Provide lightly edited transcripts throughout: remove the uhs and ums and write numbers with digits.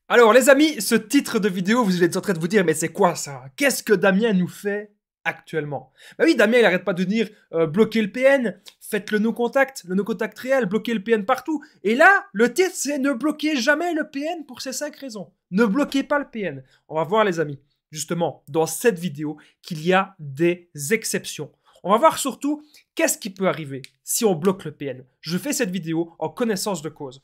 Alors les amis, ce titre de vidéo, vous êtes en train de vous dire, mais c'est quoi ça? Qu'est-ce que Damien nous fait actuellement? Bah oui, Damien, il arrête pas de dire bloquez le PN, faites le no contact réel, bloquez le PN partout. Et là, le titre, c'est ne bloquez jamais le PN pour ces 5 raisons. Ne bloquez pas le PN. On va voir les amis, justement, dans cette vidéo, qu'il y a des exceptions. On va voir surtout qu'est-ce qui peut arriver si on bloque le PN. Je fais cette vidéo en connaissance de cause.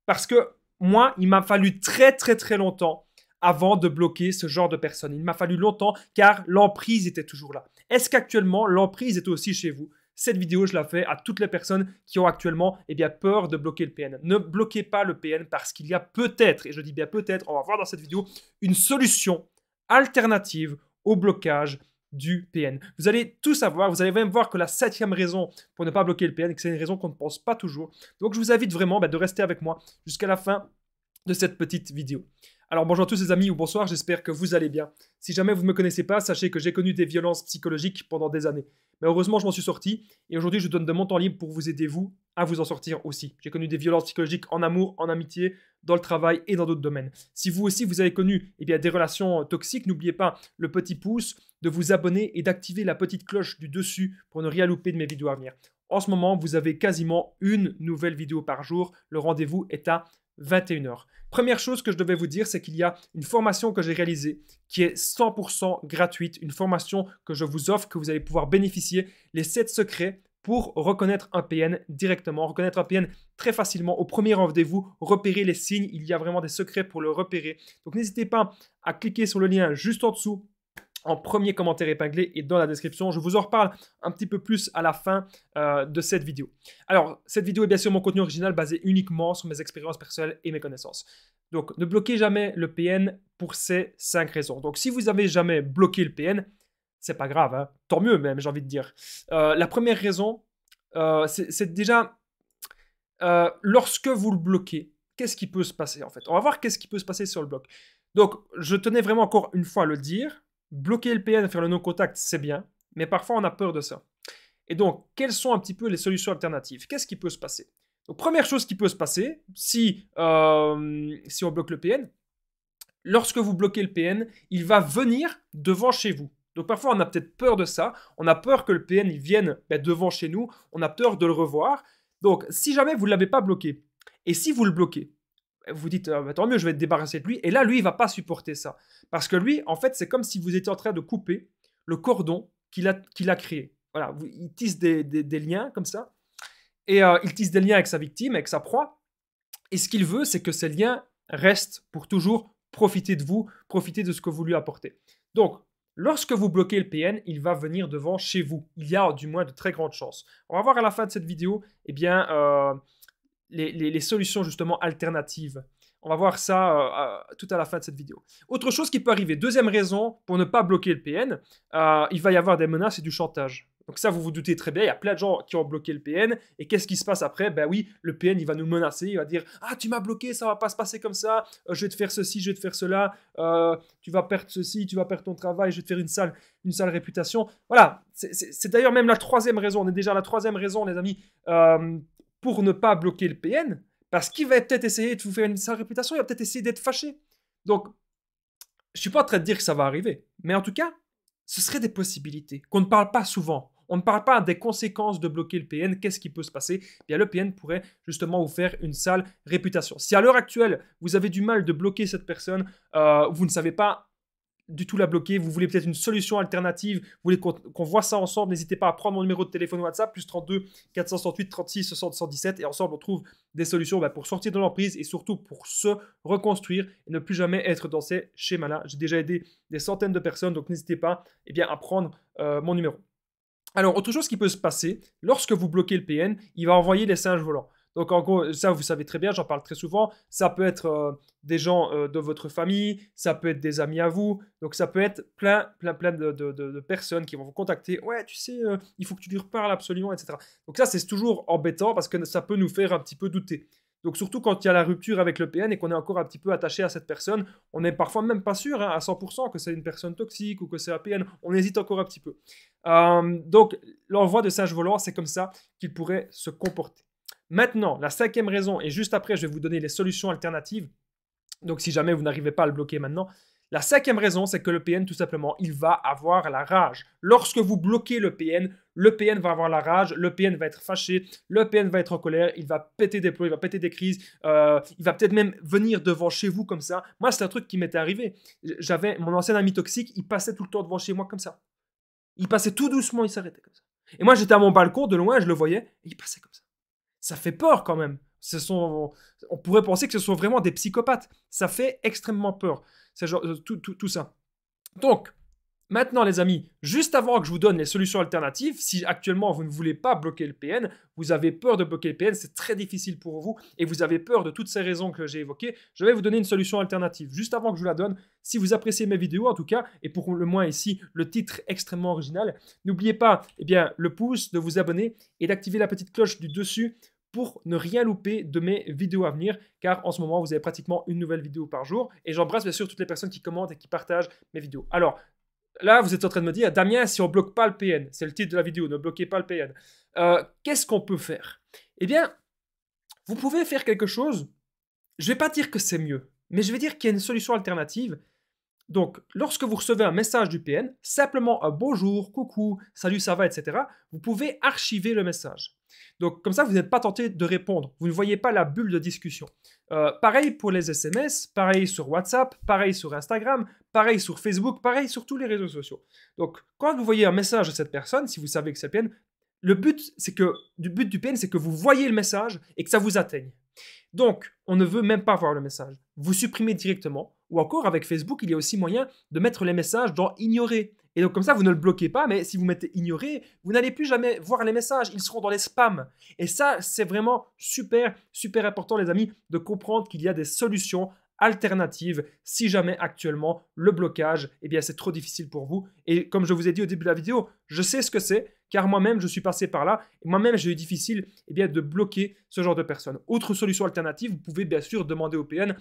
Parce que moi, il m'a fallu très longtemps avant de bloquer ce genre de personnes. Il m'a fallu longtemps car l'emprise était toujours là. Est-ce qu'actuellement l'emprise est aussi chez vous? Cette vidéo, je la fais à toutes les personnes qui ont actuellement peur de bloquer le PN. Ne bloquez pas le PN parce qu'il y a peut-être, et je dis bien peut-être, on va voir dans cette vidéo, une solution alternative au blocage du PN. Vous allez tout savoir, vous allez même voir que la 7e raison pour ne pas bloquer le PN, que c'est une raison qu'on ne pense pas toujours. Donc je vous invite vraiment de rester avec moi jusqu'à la fin de cette petite vidéo. Alors bonjour à tous les amis ou bonsoir, j'espère que vous allez bien. Si jamais vous ne me connaissez pas, sachez que j'ai connu des violences psychologiques pendant des années. Mais heureusement, je m'en suis sorti et aujourd'hui, je donne de mon temps libre pour vous aider, vous, à vous en sortir aussi. J'ai connu des violences psychologiques en amour, en amitié, dans le travail et dans d'autres domaines. Si vous aussi, vous avez connu des relations toxiques, n'oubliez pas le petit pouce, de vous abonner et d'activer la petite cloche du dessus pour ne rien louper de mes vidéos à venir. En ce moment, vous avez quasiment une nouvelle vidéo par jour. Le rendez-vous est à 21h. Première chose que je devais vous dire, c'est qu'il y a une formation que j'ai réalisée qui est 100% gratuite, une formation que je vous offre, que vous allez pouvoir bénéficier, les 7 secrets pour reconnaître un PN directement, reconnaître un PN très facilement au premier rendez-vous, repérer les signes, il y a vraiment des secrets pour le repérer. Donc n'hésitez pas à cliquer sur le lien juste en dessous en premier commentaire épinglé et dans la description. Je vous en reparle un petit peu plus à la fin de cette vidéo. Alors, cette vidéo est bien sûr mon contenu original basé uniquement sur mes expériences personnelles et mes connaissances. Donc, ne bloquez jamais le PN pour ces 5 raisons. Donc, si vous avez jamais bloqué le PN, c'est pas grave, hein. Tant mieux même, j'ai envie de dire. La première raison, c'est déjà lorsque vous le bloquez, qu'est-ce qui peut se passer en fait? On va voir qu'est-ce qui peut se passer sur le bloc. Donc, je tenais vraiment encore une fois à le dire. Bloquer le PN, faire le no-contact, c'est bien, mais parfois on a peur de ça. Et donc, quelles sont un petit peu les solutions alternatives? Qu'est-ce qui peut se passer? Donc, première chose qui peut se passer, si on bloque le PN, lorsque vous bloquez le PN, il va venir devant chez vous. Donc parfois on a peut-être peur de ça, on a peur que le PN il vienne devant chez nous, on a peur de le revoir. Donc si jamais vous ne l'avez pas bloqué, et si vous le bloquez, vous dites tant mieux, je vais être débarrassé de lui, et là lui il va pas supporter ça. Parce que lui, en fait, c'est comme si vous étiez en train de couper le cordon qu'il a créé. Voilà, il tisse des liens comme ça, et il tisse des liens avec sa victime, avec sa proie, et ce qu'il veut, c'est que ces liens restent pour toujours profiter de vous, profiter de ce que vous lui apportez. Donc, lorsque vous bloquez le PN, il va venir devant chez vous. Il y a du moins de très grandes chances. On va voir à la fin de cette vidéo les solutions justement alternatives. On va voir ça tout à la fin de cette vidéo. Autre chose qui peut arriver, deuxième raison pour ne pas bloquer le PN, il va y avoir des menaces et du chantage. Donc ça, vous vous doutez très bien, il y a plein de gens qui ont bloqué le PN, et qu'est-ce qui se passe après? Ben oui, le PN, il va nous menacer, il va dire « Ah, tu m'as bloqué, ça va pas se passer comme ça, je vais te faire ceci, je vais te faire cela, tu vas perdre ceci, tu vas perdre ton travail, je vais te faire une sale réputation. » Voilà, c'est d'ailleurs même la troisième raison, on est déjà à la troisième raison, les amis, pour ne pas bloquer le PN, parce qu'il va peut-être essayer de vous faire une sale réputation, il va peut-être essayer d'être fâché. Donc, je suis pas en train de dire que ça va arriver, mais en tout cas, ce serait des possibilités qu'on ne parle pas souvent. On ne parle pas des conséquences de bloquer le PN. Qu'est-ce qui peut se passer? Bien, le PN pourrait justement vous faire une sale réputation. Si à l'heure actuelle, vous avez du mal de bloquer cette personne, vous ne savez pas du tout la bloquer, vous voulez peut-être une solution alternative, vous voulez qu'on voit ça ensemble, n'hésitez pas à prendre mon numéro de téléphone WhatsApp, plus 32 468 36 60 117, et ensemble on trouve des solutions pour sortir de l'emprise et surtout pour se reconstruire et ne plus jamais être dans ces schémas-là. J'ai déjà aidé des centaines de personnes, donc n'hésitez pas à prendre mon numéro. Alors, autre chose qui peut se passer, lorsque vous bloquez le PN, il va envoyer les singes volants. Donc, en gros, ça, vous savez très bien, j'en parle très souvent. Ça peut être des gens de votre famille, ça peut être des amis à vous. Donc, ça peut être plein de personnes qui vont vous contacter. Ouais, tu sais, il faut que tu lui reparles absolument, etc. Donc, ça, c'est toujours embêtant parce que ça peut nous faire un petit peu douter. Donc, surtout quand il y a la rupture avec le PN et qu'on est encore un petit peu attaché à cette personne, on n'est parfois même pas sûr à 100% que c'est une personne toxique ou que c'est un PN. On hésite encore un petit peu. Donc, l'envoi de singes volants, c'est comme ça qu'il pourrait se comporter. Maintenant, la cinquième raison, et juste après, je vais vous donner les solutions alternatives. Donc si jamais vous n'arrivez pas à le bloquer maintenant. La cinquième raison, c'est que le PN, tout simplement, il va avoir la rage. Lorsque vous bloquez le PN va avoir la rage, le PN va être fâché, le PN va être en colère, il va péter des plombs, il va péter des crises, il va peut-être même venir devant chez vous comme ça. Moi, c'est un truc qui m'était arrivé. J'avais mon ancien ami toxique, il passait tout le temps devant chez moi comme ça. Il passait tout doucement, il s'arrêtait comme ça. Et moi, j'étais à mon balcon, de loin, je le voyais, et il passait comme ça. Ça fait peur quand même. On pourrait penser que ce sont vraiment des psychopathes. Ça fait extrêmement peur. C'est genre, tout ça. Donc, maintenant les amis, juste avant que je vous donne les solutions alternatives, si actuellement vous ne voulez pas bloquer le PN, vous avez peur de bloquer le PN, c'est très difficile pour vous, et vous avez peur de toutes ces raisons que j'ai évoquées, je vais vous donner une solution alternative. Juste avant que je vous la donne, si vous appréciez mes vidéos en tout cas, et pour le moins ici, le titre extrêmement original, n'oubliez pas le pouce, de vous abonner et d'activer la petite cloche du dessus pour ne rien louper de mes vidéos à venir, car en ce moment, vous avez pratiquement une nouvelle vidéo par jour. Et j'embrasse bien sûr toutes les personnes qui commentent et qui partagent mes vidéos. Alors, là, vous êtes en train de me dire, Damien, si on ne bloque pas le PN, c'est le titre de la vidéo, ne bloquez pas le PN, qu'est-ce qu'on peut faire? Eh bien, vous pouvez faire quelque chose, je ne vais pas dire que c'est mieux, mais je vais dire qu'il y a une solution alternative. Donc, lorsque vous recevez un message du PN, simplement un bonjour, coucou, salut, ça va, etc., vous pouvez archiver le message. Donc, comme ça, vous n'êtes pas tenté de répondre. Vous ne voyez pas la bulle de discussion. Pareil pour les SMS, pareil sur WhatsApp, pareil sur Instagram, pareil sur Facebook, pareil sur tous les réseaux sociaux. Donc, quand vous voyez un message de cette personne, si vous savez que c'est le PN, le but du PN, c'est que vous voyez le message et que ça vous atteigne. Donc, on ne veut même pas voir le message. Vous supprimez directement. Ou encore, avec Facebook, il y a aussi moyen de mettre les messages dans ignorer. Et donc, comme ça, vous ne le bloquez pas, mais si vous mettez ignorer, vous n'allez plus jamais voir les messages. Ils seront dans les spams. Et ça, c'est vraiment super, super important, les amis, de comprendre qu'il y a des solutions alternatives si jamais actuellement le blocage, c'est trop difficile pour vous. Et comme je vous ai dit au début de la vidéo, je sais ce que c'est, car moi-même je suis passé par là, et moi-même j'ai eu difficile de bloquer ce genre de personnes. Autre solution alternative, vous pouvez bien sûr demander au PN,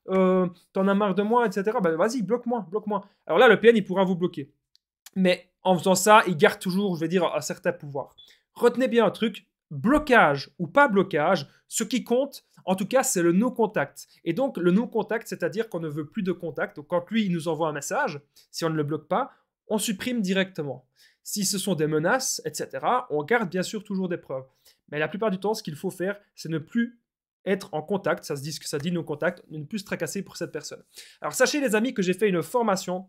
t'en as marre de moi, etc. Vas-y, bloque-moi, bloque-moi. Alors là, le PN, il pourra vous bloquer. Mais en faisant ça, il garde toujours, un certain pouvoir. Retenez bien un truc, blocage ou pas blocage, ce qui compte, en tout cas, c'est le no-contact. Et donc, le no-contact, c'est-à-dire qu'on ne veut plus de contact. Donc, quand lui, il nous envoie un message, si on ne le bloque pas, on supprime directement. Si ce sont des menaces, etc., on garde bien sûr toujours des preuves. Mais la plupart du temps, ce qu'il faut faire, c'est ne plus être en contact, ça dit no-contact, ne plus se tracasser pour cette personne. Alors, sachez les amis que j'ai fait une formation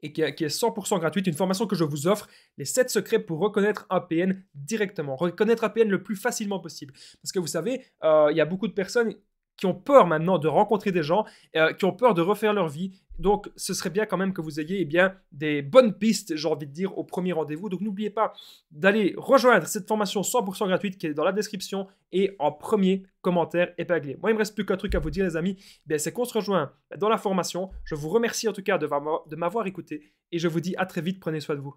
et qui est 100% gratuite, une formation que je vous offre, les 7 secrets pour reconnaître un PN directement, reconnaître un PN le plus facilement possible. Parce que vous savez, il y a beaucoup de personnes qui ont peur maintenant de rencontrer des gens, qui ont peur de refaire leur vie. Donc, ce serait bien quand même que vous ayez des bonnes pistes, j'ai envie de dire, au premier rendez-vous. Donc, n'oubliez pas d'aller rejoindre cette formation 100% gratuite qui est dans la description et en premier commentaire épinglé. Moi, il ne me reste plus qu'un truc à vous dire, les amis, c'est qu'on se rejoint dans la formation. Je vous remercie en tout cas de m'avoir écouté et je vous dis à très vite. Prenez soin de vous.